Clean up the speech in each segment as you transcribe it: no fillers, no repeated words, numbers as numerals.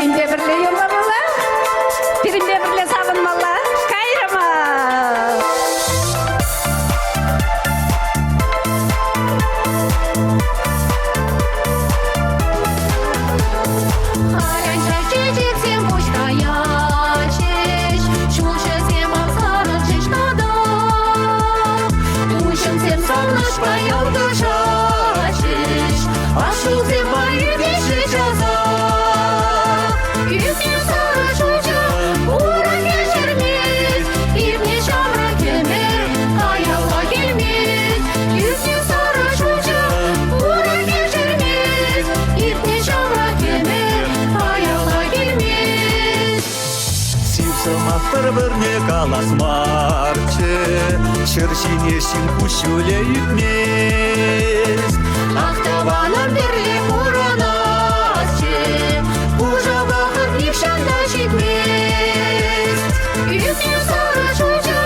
Birinde birle yollamalı, birinde birle savunmalı. Kayrama. Раньше чичик всем пусть стоячись, чуже всем обзорочись надо. Душем всем солнышко я удушачись, а шу всем мои вещи часа. И мне сорочуся, уроки чернить, и мне шамраки мир, а я лагельмить. И мне сорочуся, уроки чернить, и мне шамраки мир, а я лагельмить. Сипсымақ бір-біріне қаласмарчы, шыршине шин кушулейіп мес. Ақтабаныр бірлі құранасчы, Бужа бақыт нефшанда жетмес. Үйіпне сары жуйчы,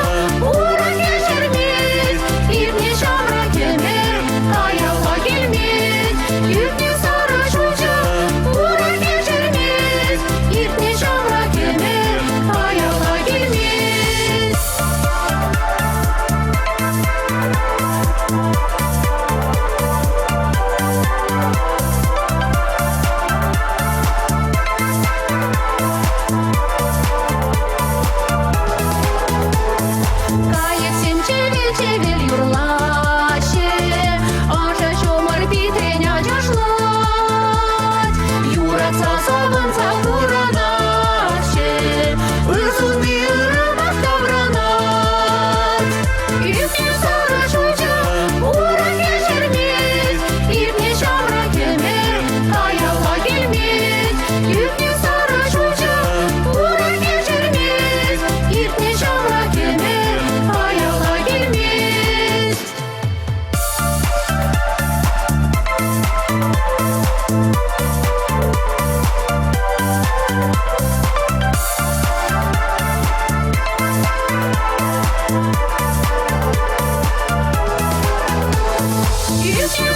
ұра кешірмес. Үйіпне шамра кемер, аяла келмес. Үйіпне сары жуйчы, ұра кешірмес. Үйіпне шамра кемер, аяла келмес. Кайык сен чевел-чевел юрлаще, Аша чомыр битреня жашлать. Юратса савынса тураначе, Ырсузны ырымақ тавранат. Үйіпне сары жуйчы, ура кешірмес. Үйіпне шамра кемер, аяла келмес. Үйіпне сары жуйчы, ура кешірмес. Үйіпне шамра кемер, аяла келмес. Үйіпне